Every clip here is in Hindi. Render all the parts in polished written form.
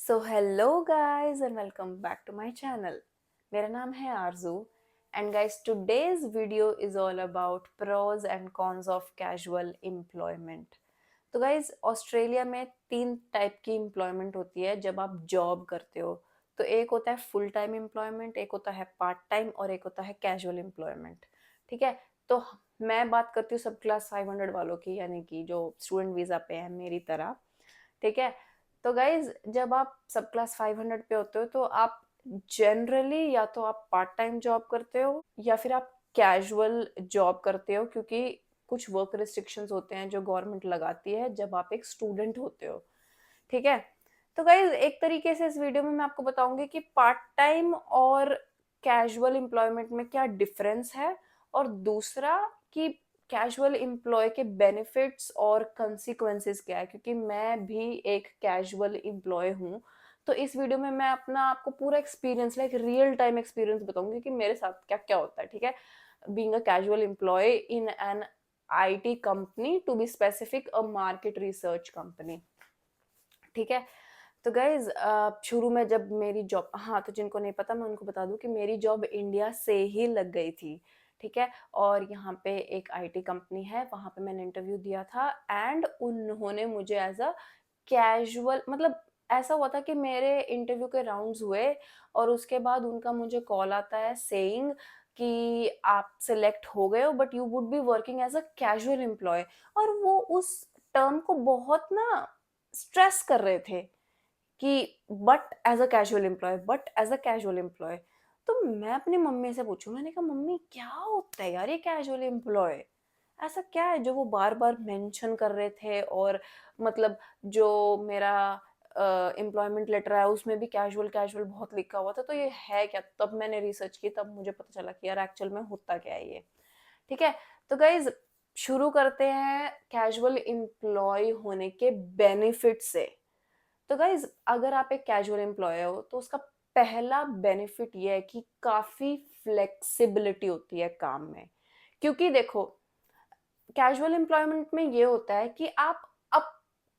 So hello guys and welcome back to my channel. मेरा नाम है Aarzoo and guys today's video is all about pros and cons of casual employment. तो गाइस ऑस्ट्रेलिया में तीन टाइप की एम्प्लॉयमेंट होती है जब आप जॉब करते हो। तो एक होता है फुल टाइम एम्प्लॉयमेंट, एक होता है पार्ट टाइम और एक होता है कैजुअल एम्प्लॉयमेंट। ठीक है। तो मैं बात करती हूँ सब क्लास 500 वालों की, यानी कि जो स्टूडेंट वीजा पे हैं मेरी तरह। ठीक है। तो गाइज जब आप सब क्लास 500 पे होते हो तो आप जनरली या तो आप पार्ट टाइम जॉब करते हो या फिर आप कैजुअल जॉब करते हो, क्योंकि कुछ वर्क रिस्ट्रिक्शंस होते हैं जो गवर्नमेंट लगाती है जब आप एक स्टूडेंट होते हो। ठीक है। तो गाइज एक तरीके से इस वीडियो में मैं आपको बताऊंगी कि पार्ट टाइम और कैजुअल एम्प्लॉयमेंट में क्या डिफरेंस है, और दूसरा कि कैजुअल एम्प्लॉय के बेनिफिट्स और कंसिक्वेंसेस क्या है, क्योंकि मैं भी एक कैजुअल एम्प्लॉय हूँ। तो इस वीडियो में मैं अपना आपको पूरा experience, like real time experience बताऊंगी कि मेरे साथ क्या क्या होता है। ठीक है। Being a casual employee in an IT company, to be specific a market research company. ठीक है। तो गाइज शुरू में जब मेरी जॉब, हाँ तो जिनको नहीं पता मैं उनको बता दूं कि मेरी जॉब इंडिया से ही लग गई थी। ठीक है। और यहाँ पे एक आईटी कंपनी है, वहां पे मैंने इंटरव्यू दिया था एंड उन्होंने मुझे एज अ कैजुअल, मतलब ऐसा हुआ था कि मेरे इंटरव्यू के राउंड्स हुए और उसके बाद उनका मुझे कॉल आता है सेइंग कि आप सिलेक्ट हो गए हो but you would be working as a casual employ. और वो उस टर्म को बहुत ना स्ट्रेस कर रहे थे कि but as a casual employee, but as a casual employ. तो मैं अपनी मम्मी से पूछूं, मैंने कहा मम्मी क्या होता है यार ये कैजुअल एम्प्लॉय, ऐसा क्या है जो वो बार बार मेंशन कर रहे थे। और मतलब जो मेरा एम्प्लॉयमेंट लेटर है उसमें भी कैजुअल कैजुअल बहुत लिखा हुआ था, तो ये है क्या। तब मैंने रिसर्च की, तब मुझे पता चला कि यार एक्चुअल में होता क्या है ये। ठीक है। तो गाइज शुरू करते हैं कैजुअल एम्प्लॉय होने के बेनिफिट से। तो गाइज अगर आप एक कैजुअल एम्प्लॉय हो तो उसका पहला बेनिफिट ये है कि काफी फ्लेक्सिबिलिटी होती है काम में। क्योंकि देखो कैजुअल एम्प्लॉयमेंट में ये होता है कि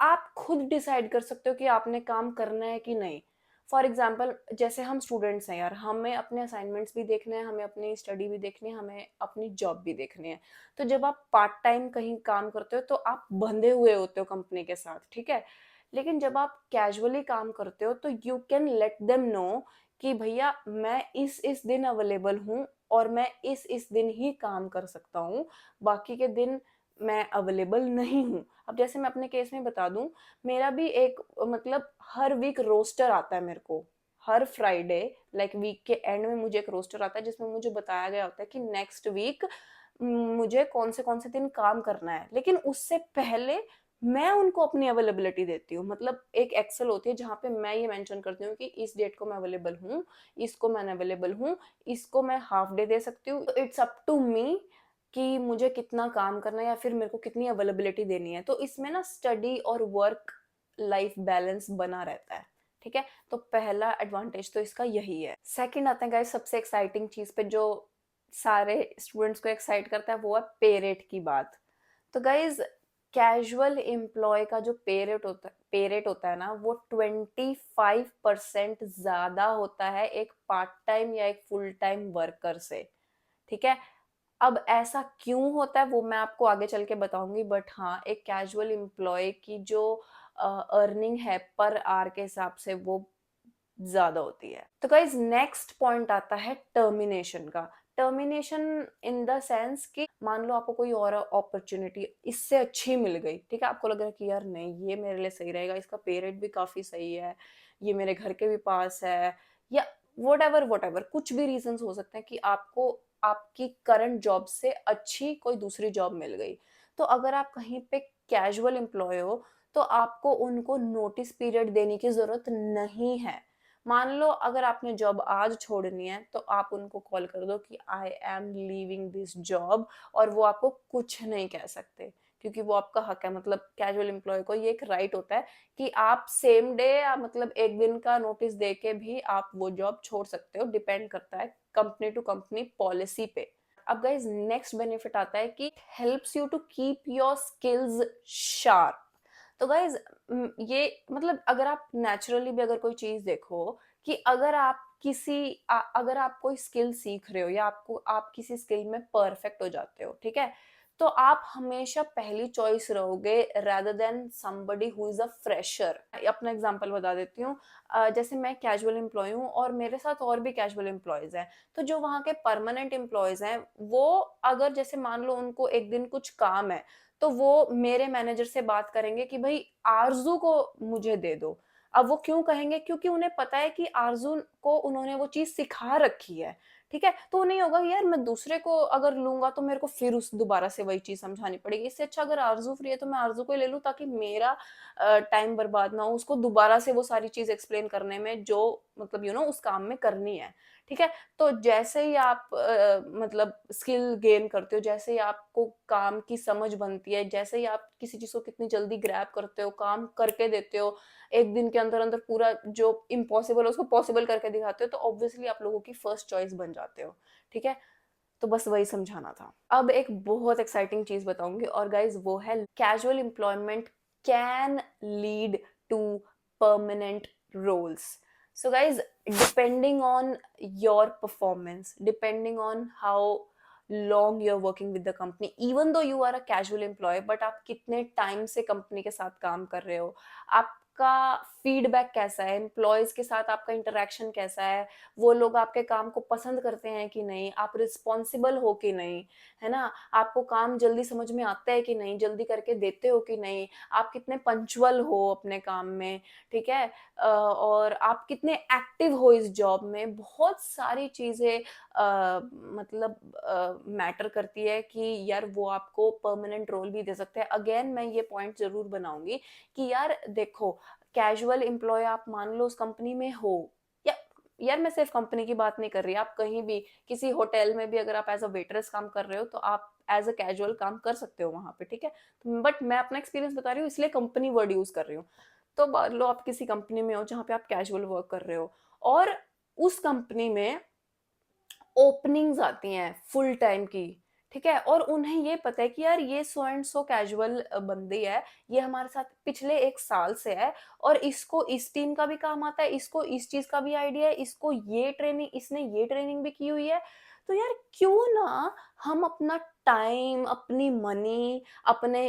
आप खुद डिसाइड कर सकते हो कि आपने काम करना है कि नहीं। फॉर एग्जाम्पल जैसे हम स्टूडेंट्स हैं यार, हमें अपने असाइनमेंट्स भी देखने हैं, हमें अपनी स्टडी भी देखनी है, हमें अपनी जॉब भी देखनी है। तो जब आप पार्ट टाइम कहीं काम करते हो तो आप बंधे हुए होते हो कंपनी के साथ। ठीक है। लेकिन जब आप कैजुअली काम करते हो तो you can let them know कि भैया मैं इस दिन अवेलेबल हूँ और मैं इस दिन ही काम कर सकता हूँ, बाकी के दिन मैं अवेलेबल नहीं हूँ। अब जैसे मैं अपने केस में बता दूं, मेरा भी एक मतलब हर वीक रोस्टर आता है मेरे को, हर फ्राइडे, लाइक वीक के एंड में मुझे एक रोस्टर आता है जिसमें मुझे बताया गया होता है कि नेक्स्ट वीक मुझे कौन से दिन काम करना है। लेकिन उससे पहले मैं उनको अपनी अवेलेबिलिटी देती हूँ, मतलब एक एक्सेल होती है जहाँ पे मैं ये मेंशन करती हूँ कि इस डेट को मैं अवेलेबल हूँ, इसको मैं अवेलेबल हूँ, इसको मैं हाफ डे दे सकती हूँ। तो इट्स अप टू मी कि मुझे कितना काम करना है या फिर मेरे को कितनी अवेलेबिलिटी देनी है। तो इसमें ना स्टडी और वर्क लाइफ बैलेंस बना रहता है। ठीक है। तो पहला एडवांटेज तो इसका यही है। सेकंड आते हैं गाइस सबसे एक्साइटिंग चीज पे जो सारे स्टूडेंट्स को एक्साइट करता है, वो है पे रेट की बात। तो गाइज कैजुअल एम्प्लॉय का जो पे रेट होता है ना, वो 25% ज्यादा होता है एक पार्ट टाइम या एक फुल टाइम वर्कर से। ठीक है। अब ऐसा क्यों होता है वो मैं आपको आगे चल के बताऊंगी, बट हाँ एक कैजुअल एम्प्लॉय की जो अर्निंग है पर आवर के हिसाब से वो ज्यादा होती है। तो गाइज नेक्स्ट पॉइंट आता है टर्मिनेशन का। टर्मिनेशन इन द सेंस कि मान लो आपको कोई और अपॉर्चुनिटी इससे अच्छी मिल गई। ठीक है। आपको लग रहा है कि यार नहीं ये मेरे लिए सही रहेगा, इसका पे रेट भी काफी सही है, ये मेरे घर के भी पास है, या वट एवर कुछ भी रीजंस हो सकते हैं कि आपको आपकी करंट जॉब से अच्छी कोई दूसरी जॉब मिल गई। तो अगर आप कहीं पे कैजुअल एम्प्लॉय हो तो आपको उनको नोटिस पीरियड देने की जरूरत नहीं है। मान लो अगर आपने जॉब आज छोड़नी है तो आप उनको कॉल कर दो कि I am leaving this job, और वो आपको कुछ नहीं कह सकते, क्योंकि वो आपका हक है। मतलब कैजुअल एम्प्लॉय को ये एक राइट होता है कि आप सेम डे या मतलब एक दिन का नोटिस दे के भी आप वो जॉब छोड़ सकते हो। डिपेंड करता है कंपनी टू कंपनी पॉलिसी पे। अब गाइज नेक्स्ट बेनिफिट आता है कि helps you to keep your skills sharp. तो गाइज ये मतलब अगर आप नेचुरली भी अगर कोई चीज़ देखो कि अगर आप अगर आप कोई स्किल सीख रहे हो या आप किसी स्किल में परफेक्ट हो जाते हो, ठीक है? तो आप हमेशा पहली चॉइस रहोगे rather than somebody who is a fresher. अपना एग्ज़ाम्पल बता देती हूँ। जैसे मैं कैजुअल एम्प्लॉयी हूँ और मेरे साथ और भी कैजुअल एम्प्लॉइज़ हैं। तो जो वहाँ के परमानेंट एम्प्लॉइज़ हैं, वो अगर जैसे मान लो उनको एक दिन कुछ काम है, तो वो मेरे मैनेजर से बात करेंगे कि भई आरज़ू को मुझे दे दो। अब वो क्यों कहेंगे? क्योंकि उन्हें पता है कि आरज़ू को उन्होंने वो चीज़ सिखा रखी है, ठीक है? तो उन्हें होगा कि यार मैं दूसरे को अगर लूँगा तो मेरे को फिर उस दोबारा से वही चीज़ समझानी पड़ेगी। इससे अच्छा अगर आरज़ू फ्री है तो मैं आरज़ू को ही ले लूँ ताकि मेरा टाइम बर्बाद ना हो, उसको दोबारा से वो सारी चीज़ एक्सप्लेन करने में जो मतलब उस काम में करनी है, ठीक है? तो जैसे ही आप मतलब स्किल गेन करते हो, जैसे ही आपको काम की समझ बनती है, जैसे ही आप किसी चीज़ को कितनी जल्दी ग्रैब करते हो, काम करके देते हो, एक दिन के अंदर-अंदर पूरा जो इम्पॉसिबल है उसको पॉसिबल करके दिखाते हो, तो ऑब्वियसली आप लोगों की फर्स्ट चॉइस बन जाते हो, ठीक है? तो बस वही समझाना था। अब एक बहुत एक्साइटिंग चीज़ बताऊँगी और गाइज़ वो है casual employment can lead to permanent roles. So guys, depending on your performance, depending on how long you're working with the company, even though you are a casual employee, but आप कितने टाइम से कंपनी के साथ काम कर रहे हो, आपका फीडबैक कैसा है, एम्प्लॉयज के साथ आपका इंटरेक्शन कैसा है, वो लोग आपके काम को पसंद करते हैं कि नहीं, आप रिस्पॉन्सिबल हो कि नहीं, है ना? आपको काम जल्दी समझ में आता है कि नहीं, जल्दी करके देते हो कि नहीं, आप कितने पंक्चुअल हो अपने काम में, ठीक है? और आप कितने एक्टिव हो इस जॉब में, बहुत सारी चीज़ें मतलब मैटर करती है कि यार वो आपको परमानेंट रोल भी दे सकते हैं। अगेन मैं ये पॉइंट ज़रूर बनाऊँगी कि यार देखो, कैजुअल एम्प्लॉयी आप मान लो उस कंपनी में हो, या यार मैं सिर्फ कंपनी की बात नहीं कर रही, आप कहीं भी किसी होटल में भी अगर आप एज़ अ वेटरेस काम कर रहे हो, तो आप एज़ अ कैजुअल काम कर सकते हो वहाँ पे, ठीक है? बट मैं अपना एक्सपीरियंस बता रही हूँ इसलिए कंपनी वर्ड यूज़ कर रही हूँ। तो मान लो आप किसी कंपनी में हो जहाँ पे आप कैजुअल वर्क कर रहे हो और उस कंपनी में ओपनिंग्स आती हैं फुल टाइम की, ठीक है? और उन्हें ये पता है कि यार ये सो एंड सो कैजुअल बंदी है, ये हमारे साथ पिछले 1 साल से है और इसको इस टीम का भी काम आता है, इसको इस चीज़ का भी आइडिया है, इसने ये ट्रेनिंग भी की हुई है। तो यार क्यों ना हम अपना टाइम, अपनी मनी, अपने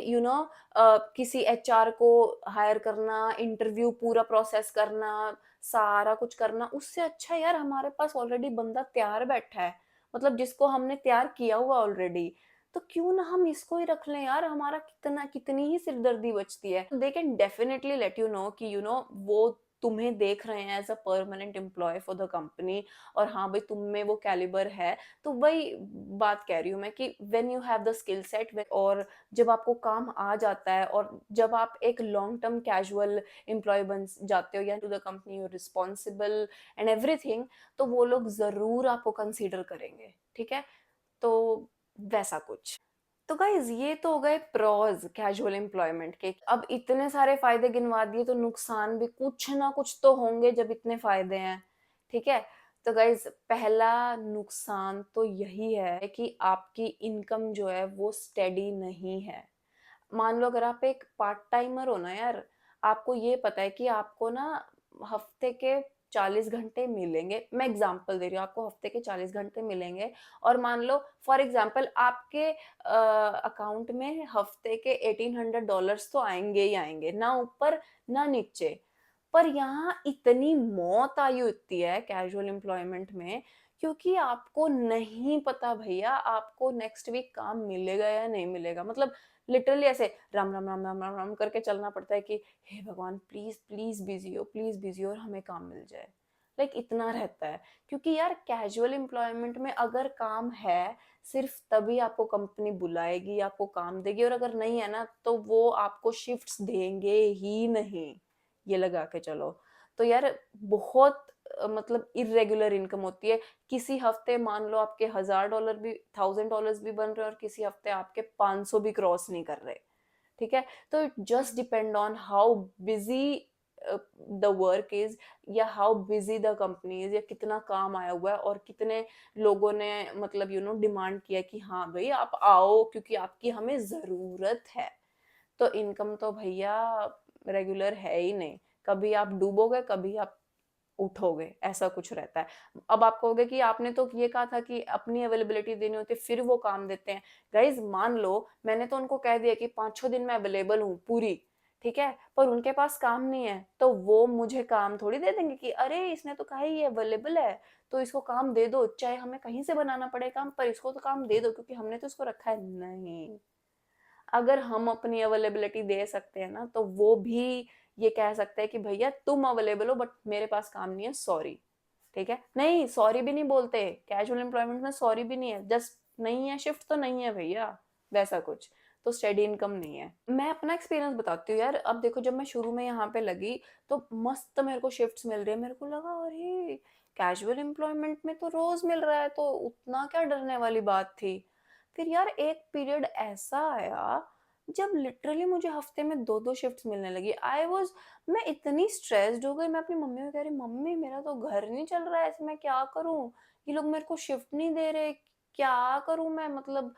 किसी एचआर को हायर करना, इंटरव्यू पूरा प्रोसेस करना, सारा कुछ करना, उससे अच्छा यार हमारे पास ऑलरेडी बंदा तैयार बैठा है, मतलब जिसको हमने तैयार किया हुआ ऑलरेडी, तो क्यों ना हम इसको ही रख लें यार, हमारा कितनी ही सिरदर्दी बचती है। They can definitely let you know कि वो तुम्हें देख रहे हैं as a permanent employee for the company और हाँ भाई तुम में वो कैलिबर है। तो वही बात कह रही हूँ मैं कि when you have the skill set और जब आपको काम आ जाता है और जब आप एक लॉन्ग टर्म कैजुअल एम्प्लॉय बन जाते हो या to the company you responsible and everything, तो वो लोग ज़रूर आपको कंसीडर करेंगे, ठीक है? तो वैसा कुछ। तो गाइज़ ये तो हो गए प्रॉज़ कैजुअल एम्प्लॉयमेंट के। अब इतने सारे फ़ायदे गिनवा दिए तो नुकसान भी कुछ ना कुछ तो होंगे जब इतने फ़ायदे हैं, ठीक है? तो गाइज़ पहला नुकसान तो यही है कि आपकी इनकम जो है वो स्टेडी नहीं है। मान लो अगर आप एक पार्ट टाइमर हो ना यार, आपको ये पता है कि आपको ना हफ्ते के 40 घंटे मिलेंगे। मैं एग्जांपल दे रही हूँ, आपको हफ्ते के 40 घंटे मिलेंगे और मान लो फॉर एग्जांपल आपके अकाउंट में हफ्ते के $1800 तो आएंगे ही आएंगे, ना ऊपर ना नीचे। पर यहाँ इतनी मौत आई होती है कैजुअल एम्प्लॉयमेंट में, क्योंकि आपको नहीं पता भैया आपको नेक्स्ट वीक काम मिलेगा या नहीं मिलेगा। मतलब लिटरली ऐसे राम राम राम राम राम राम करके चलना पड़ता है कि हे भगवान प्लीज प्लीज बिजी हो और हमें काम मिल जाए। लाइक इतना रहता है, क्योंकि यार कैजुअल एम्प्लॉयमेंट में अगर काम है सिर्फ तभी आपको कंपनी बुलाएगी, आपको काम देगी, और अगर नहीं है ना तो वो आपको शिफ्ट्स देंगे ही नहीं, ये लगा के चलो। तो यार बहुत मतलब इरेगुलर इनकम होती है। किसी हफ्ते मान लो आपके $1000 भी, $1000 भी बन रहे हैं और किसी हफ्ते आपके 500 भी क्रॉस नहीं कर रहे, ठीक है? तो it just depend on how busy the work is, या how busy the company is, या कितना काम आया हुआ है और कितने लोगों ने मतलब डिमांड किया कि हाँ भाई आप आओ क्योंकि आपकी हमें जरूरत है। तो इनकम तो भैया रेगुलर है ही नहीं। कभी आप डूबोगे, कभी आप उठोगे, ऐसा कुछ रहता है। अब आप कहोगे कि आपने तो ये कहा था कि अपनी अवेलेबिलिटी देनी होती है, फिर वो काम देते हैं। गाइज मान लो मैंने तो उनको कह दिया कि 5-6 दिन मैं अवेलेबल हूँ पूरी, ठीक है, पर उनके पास काम नहीं है, तो वो मुझे काम थोड़ी दे देंगे कि अरे इसने तो कहा ही ये अवेलेबल है तो इसको काम दे दो, चाहे हमें कहीं से बनाना पड़े काम, पर इसको तो काम दे दो क्योंकि हमने तो इसको रखा है। नहीं, अगर हम अपनी अवेलेबिलिटी दे सकते हैं ना, तो वो भी ये कह सकते हैं कि भैया तुम अवेलेबल हो बट मेरे पास काम नहीं है, सॉरी। ठीक है, नहीं सॉरी भी नहीं बोलते कैजुअल एम्प्लॉयमेंट में, सॉरी भी नहीं है, जस्ट नहीं है शिफ्ट तो नहीं है भैया, वैसा कुछ। तो स्टेडी इनकम नहीं है। मैं अपना एक्सपीरियंस बताती हूँ यार। अब देखो, जब मैं शुरू में यहाँ पे लगी तो मस्त मेरे को शिफ्ट्स मिल रही है, मेरे को लगा अरे कैजुअल एम्प्लॉयमेंट में तो रोज मिल रहा है, तो उतना क्या डरने वाली बात थी। फिर यार एक पीरियड ऐसा आया जब लिटरली मुझे हफ्ते में 2-2 शिफ्ट्स मिलने लगी। मैं इतनी स्ट्रेस्ड हो गई, मैं अपनी मम्मी को कह रही मम्मी मेरा तो घर नहीं चल रहा है, ऐसे मैं क्या करूं, ये लोग मेरे को शिफ्ट नहीं दे रहे, क्या करूं मैं, मतलब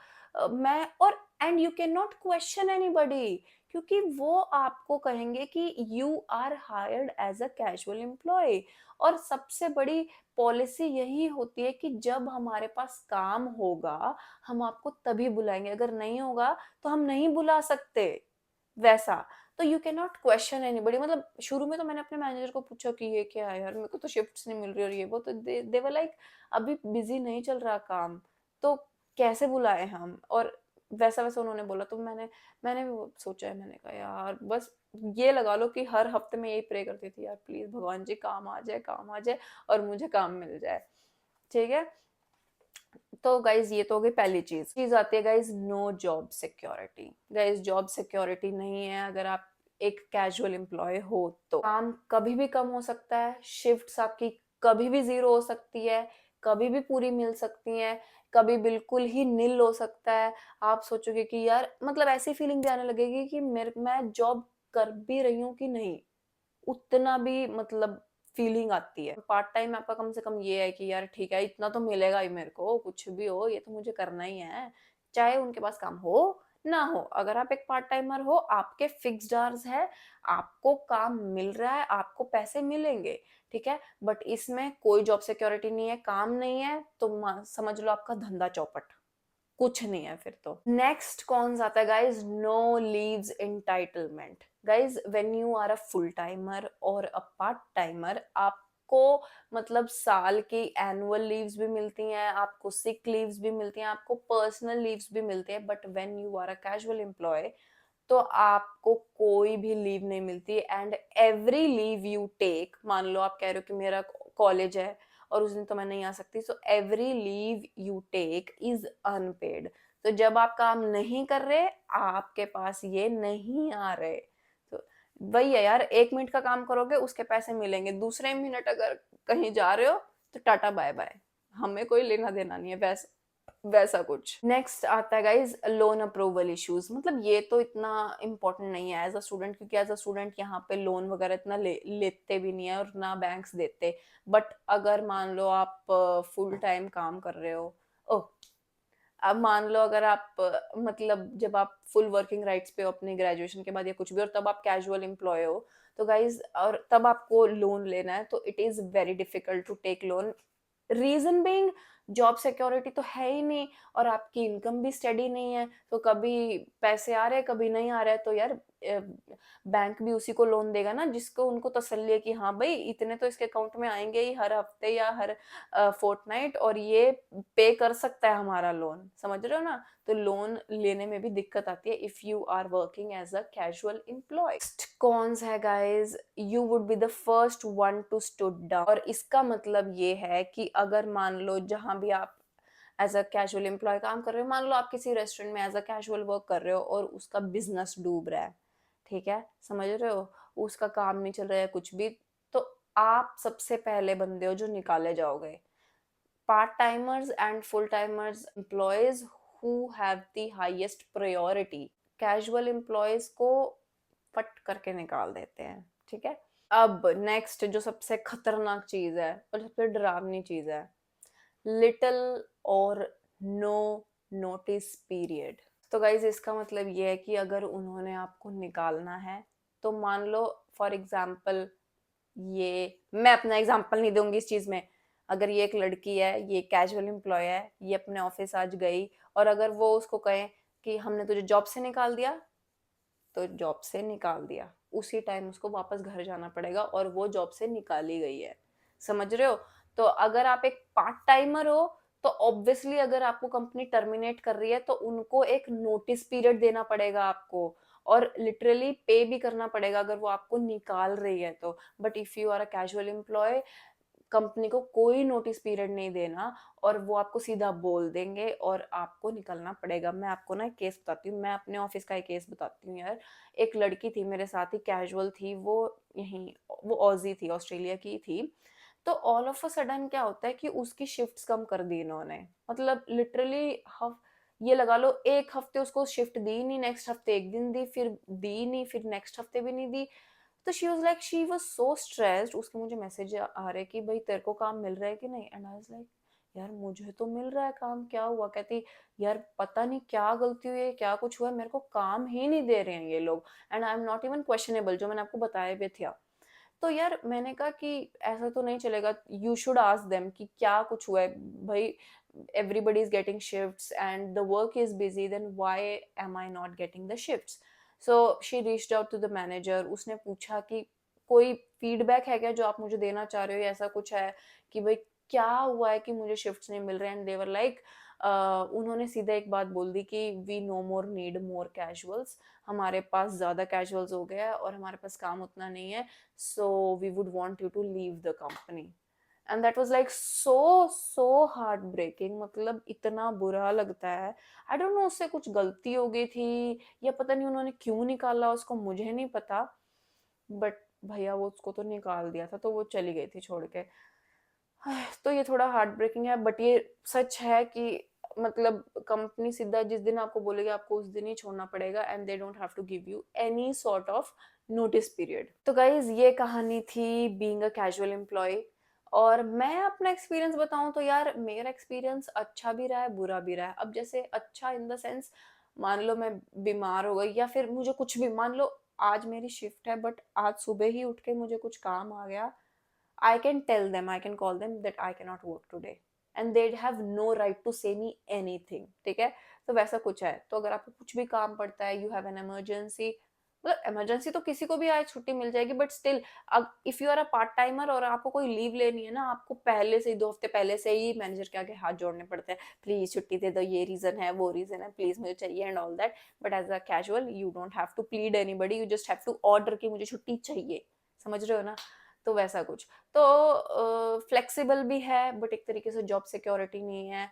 मैं और and you can not question anybody, क्योंकि वो आपको कहेंगे कि you are hired as a casual employ. और सबसे बड़ी पॉलिसी यही होती है कि जब हमारे पास काम होगा हम आपको तभी बुलाएंगे, अगर नहीं होगा तो हम नहीं बुला सकते, वैसा। तो you can not question anybody. मतलब शुरू में तो मैंने अपने मैनेजर को पूछा कि ये क्या है यार, मेरे को तो शिफ्ट्स नहीं मिल रही और ये वो, तो दे वर लाइक अभी बिजी नहीं चल रहा काम, तो कैसे बुलाए हम, और वैसा वैसा उन्होंने बोला। तो मैंने भी वो सोचा है, मैंने कहा यार बस ये लगा लो कि हर हफ्ते में यही प्रे करती थी, यार प्लीज भगवान जी काम आ जाए, काम आ जाए और मुझे काम मिल जाए, ठीक है। तो गाइज ये तो हो गई पहली चीज आती है guys, no job security. Guys job security नहीं है अगर आप एक कैजुअल एम्प्लॉय हो, तो काम कभी भी कम हो सकता है, शिफ्ट्स आपकी कभी भी जीरो हो सकती है, कभी भी पूरी मिल सकती है, कभी बिल्कुल ही निल हो सकता है। आप सोचोगे कि यार, मतलब ऐसी फीलिंग भी आने लगेगी कि मैं जॉब कर भी रही हूँ कि नहीं, उतना भी मतलब फीलिंग आती है। पार्ट टाइम आपका कम से कम ये है कि यार ठीक है, इतना तो मिलेगा ही मेरे को, कुछ भी हो ये तो मुझे करना ही है, चाहे उनके पास काम हो ना हो। अगर आप एक पार्ट टाइमर हो, आपके फिक्स्ड आवर्स है, आपको काम मिल रहा है, आपको पैसे मिलेंगे, ठीक है। बट इसमें कोई जॉब सिक्योरिटी नहीं है, काम नहीं है, तो समझ लो आपका धंधा चौपट, कुछ नहीं है फिर तो। नेक्स्ट कौन आता है guys, no leaves entitlement. Guys when you are a full timer और अ पार्ट टाइमर, आपको मतलब साल की एनुअल लीव्स भी मिलती हैं, आपको सिक लीव्स भी मिलती हैं, आपको पर्सनल लीव्स भी मिलती हैं। But when you are a casual employ, तो आपको कोई भी लीव नहीं मिलती। And every leave you take, मान लो आप कह रहे हो कि मेरा कॉलेज है और उस दिन तो मैं नहीं आ सकती, so every leave you take is unpaid. तो जब आप काम नहीं कर रहे, आपके पास ये नहीं आ रहे, तो वही है यार, 1 मिनट का काम करोगे उसके पैसे मिलेंगे, दूसरे मिनट अगर कहीं जा रहे हो तो टाटा बाय बाय, हमें कोई लेना देना नहीं है, वैसा वैसा कुछ। नेक्स्ट आता है गाइज लोन अप्रूवल इश्यूज। मतलब ये तो इतना इम्पोर्टेंट नहीं है एज अ स्टूडेंट, क्योंकि एज अ स्टूडेंट यहाँ पे लोन वगैरह इतना लेते भी नहीं है और ना बैंक्स देते। बट अगर मान लो आप फुल टाइम काम कर रहे हो, ओ अब मान लो अगर आप मतलब जब आप फुल वर्किंग राइट्स पे हो अपने ग्रेजुएशन के बाद या कुछ भी, और तब आप कैजुअल एम्प्लॉय हो, तो गाइज और तब आपको लोन लेना है, तो it is very difficult to take loan. Reason being, job security तो है ही नहीं और आपकी इनकम भी स्टेडी नहीं है, तो कभी पैसे आ रहे हैं कभी नहीं आ रहे हैं, तो यार बैंक भी उसी को लोन देगा ना जिसको उनको तसल्ली है कि हाँ भाई इतने तो इसके अकाउंट में आएंगे ही हर हफ्ते या हर फोर्टनाइट, और ये पे कर सकता है हमारा लोन, समझ रहे हो ना। तो लोन लेने में भी दिक्कत आती है if you are working as a casual employ. Cons है guys, you would be the first one to stood down. और इसका मतलब ये है कि अगर मान लो जहां भी आप एज अ कैजुअल एम्प्लॉय काम कर रहे हो, मान लो आप किसी रेस्टोरेंट में एज अ कैजुअल वर्क कर रहे हो और उसका बिजनेस डूब रहा है, ठीक है, समझ रहे हो, उसका काम नहीं चल रहा है कुछ भी, तो आप सबसे पहले बंदे हो जो निकाले जाओगे। Part timers and full timers employees who have the highest priority, casual employees को फट करके निकाल देते हैं, ठीक है। अब नेक्स्ट जो सबसे खतरनाक चीज है और सबसे डरावनी चीज है, लिटिल और नो नोटिस पीरियड। तो गाइज इसका मतलब ये है कि अगर उन्होंने आपको निकालना है, तो मान लो फॉर एग्जाम्पल, ये मैं अपना एग्जाम्पल नहीं दूंगी इस चीज में, अगर ये एक लड़की है, ये कैजुअल एम्प्लॉय है, ये अपने ऑफिस आज गई और अगर वो उसको कहे कि हमने तुझे जॉब से निकाल दिया, तो जॉब से निकाल दिया, उसी टाइम उसको वापस घर जाना पड़ेगा और वो जॉब से निकाली गई है। समझ रहे हो? तो अगर आप एक पार्ट टाइमर हो तो ऑब्वियसली अगर आपको कंपनी टर्मिनेट कर रही है तो उनको एक नोटिस पीरियड देना पड़ेगा आपको, और लिटरली पे भी करना पड़ेगा अगर वो आपको निकाल रही है तो। But if you are a casual employ, company को कोई नोटिस पीरियड नहीं देना और वो आपको सीधा बोल देंगे और आपको निकलना पड़ेगा। मैं आपको ना एक केस बताती हूँ, मैं अपने ऑफिस का एक केस बताती हूँ यार। एक लड़की थी मेरे साथ ही, कैजुअल थी वो, यहीं, वो ऑजी थी, ऑस्ट्रेलिया की थी। तो ऑल ऑफ अ सडन क्या होता है कि उसकी शिफ्ट्स कम कर दी इन्होंने, मतलब लिटरली ये लगा लो एक हफ्ते उसको शिफ्ट दी नहीं, नेक्स्ट हफ्ते एक दिन दी, फिर दी नहीं, फिर नेक्स्ट हफ्ते भी नहीं दी। तो शी वाज सो स्ट्रेस्ड, उसके मुझे मैसेज आ रहे कि भाई तेरे को काम मिल रहा है कि नहीं, एंड आई वाज लाइक यार मुझे तो मिल रहा है काम, क्या हुआ? कहती यार पता नहीं क्या गलती हुई है, क्या कुछ हुआ है, मेरे को काम ही नहीं दे रहे हैं ये लोग, and I am not even questionable, जो मैंने आपको बताया भी था। तो यार मैंने कहा कि ऐसा तो नहीं चलेगा, यू शुड आस्क देम कि क्या कुछ हुआ है भाई, everybody is getting shifts and the work is busy, then why am I not getting the shifts? So she reached out to the manager, उसने पूछा कि कोई फीडबैक है क्या जो आप मुझे देना चाह रहे हो, ऐसा कुछ है कि भाई क्या हुआ है कि मुझे शिफ्ट्स नहीं मिल रहे हैं। एंड देवर लाइक, उन्होंने सीधा एक बात बोल दी कि we no more need more casuals, हमारे पास ज़्यादा कैजुअल्स हो गया है और हमारे पास काम उतना नहीं है, so we would want you to leave the company. And that was like so heart breaking, मतलब इतना बुरा लगता है। आई डोंट नो उससे कुछ गलती हो गई थी या पता नहीं उन्होंने क्यों निकाला उसको, मुझे नहीं पता, बट भैया वो उसको तो निकाल दिया था, तो वो चली गई थी छोड़ के। तो ये थोड़ा हार्ट ब्रेकिंग है, बट ये सच है कि मतलब कंपनी सीधा जिस दिन आपको बोलेगी आपको उस दिन ही छोड़ना पड़ेगा, and they don't have to give you any sort of notice period. तो गाइज ये कहानी थी बीइंग अ कैजुअल एम्प्लॉय। और मैं अपना एक्सपीरियंस बताऊं तो यार मेरा एक्सपीरियंस अच्छा भी रहा है बुरा भी रहा है। अब जैसे अच्छा इन द सेंस, मान लो मैं बीमार हो गई या फिर मुझे कुछ भी, मान लो आज मेरी शिफ्ट है बट आज सुबह ही उठ के मुझे कुछ काम आ गया, I can tell them, I can call them that I cannot work today, and they'd have no right to say me anything, ठीक है? तो वैसा कुछ है। तो अगर आपको कुछ भी काम पड़ता है, you have an emergency, मतलब इमरजेंसी तो किसी को भी आज छुट्टी मिल जाएगी, but still if you are a part timer और आपको कोई लीव लेनी है ना, आपको पहले से ही 2 हफ्ते पहले से ही मैनेजर के आगे हाथ जोड़ने पड़ते हैं, प्लीज छुट्टी दे दो, ये रीजन है वो रीजन है, प्लीज मुझे चाहिए and all that. But as a casual you don't have to plead anybody, you just have to order कि मुझे छुट्टी चाहिए। समझ रहे हो ना? तो वैसा कुछ। तो फ्लेक्सिबल भी है बट एक तरीके से जॉब सिक्योरिटी नहीं है।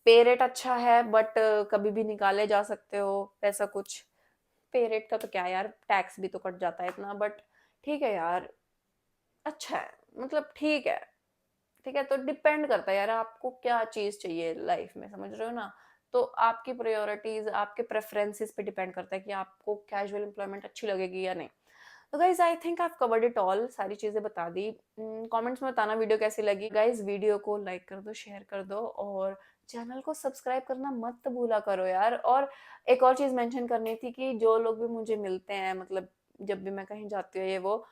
पे रेट अच्छा है बट कभी भी निकाले जा सकते हो, ऐसा कुछ। पे रेट का तो क्या यार, टैक्स भी तो कट जाता है इतना, बट ठीक है यार, अच्छा है, मतलब ठीक है। ठीक है, तो डिपेंड करता है यार आपको क्या चीज चाहिए लाइफ में, समझ रहे हो ना? तो आपकी प्रायोरिटीज, आपके प्रेफरेंसेस पे डिपेंड करता है कि आपको कैजुअल एम्प्लॉयमेंट अच्छी लगेगी या नहीं। तो guys I think I covered it all, सारी चीजें बता दी। कमेंट्स में बताना वीडियो कैसी लगी। गाइज वीडियो को लाइक कर दो, शेयर कर दो और चैनल को सब्सक्राइब करना मत भूला करो यार। और एक और चीज मेंशन करनी थी कि जो लोग भी मुझे मिलते हैं, मतलब जब भी मैं कहीं जाती हूँ ये वो,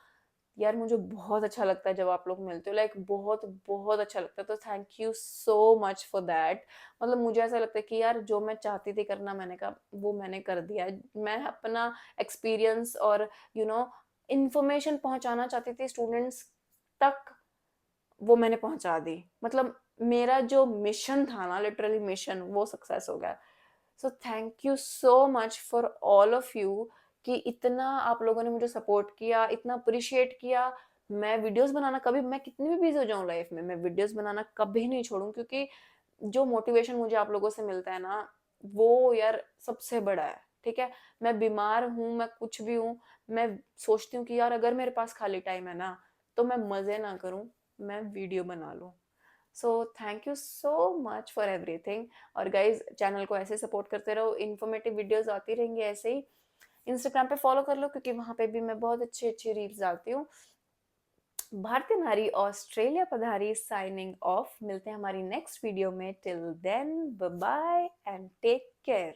यार मुझे बहुत अच्छा लगता है जब आप लोग मिलते हो, लाइक बहुत बहुत अच्छा लगता है। तो thank you so much for that. मतलब मुझे ऐसा लगता है कि यार जो मैं चाहती थी करना, मैंने कहा वो मैंने कर दिया है। मैं अपना एक्सपीरियंस और इंफॉर्मेशन पहुंचाना चाहती थी स्टूडेंट्स तक, वो मैंने पहुंचा दी। मतलब मेरा जो मिशन था ना, लिटरली मिशन, वो सक्सेस हो गया। So thank you so much for all of you कि इतना आप लोगों ने मुझे सपोर्ट किया, इतना अप्रिशिएट किया। मैं वीडियोस बनाना कभी, मैं कितनी भी बिजी हो जाऊं लाइफ में, मैं वीडियोस बनाना कभी नहीं छोड़ूं, क्योंकि जो मोटिवेशन मुझे आप लोगों से मिलता है ना, वो यार सबसे बड़ा है। ठीक है, मैं बीमार हूँ, मैं कुछ भी हूँ, मैं सोचती हूँ कि यार अगर मेरे पास खाली टाइम है ना, तो मैं मजे ना करूँ, मैं वीडियो बना लूँ। So thank you so much for everything. और गाइज चैनल को ऐसे सपोर्ट करते रहो, इन्फॉर्मेटिव वीडियोस आती रहेंगी ऐसे ही। इंस्टाग्राम पे फॉलो कर लो क्योंकि वहां पे भी मैं बहुत अच्छी अच्छी रील्स डालती हूँ। भारतीय नारी ऑस्ट्रेलिया पधारी, साइनिंग ऑफ। मिलते हैं हमारी नेक्स्ट वीडियो में, till then bye bye and take care.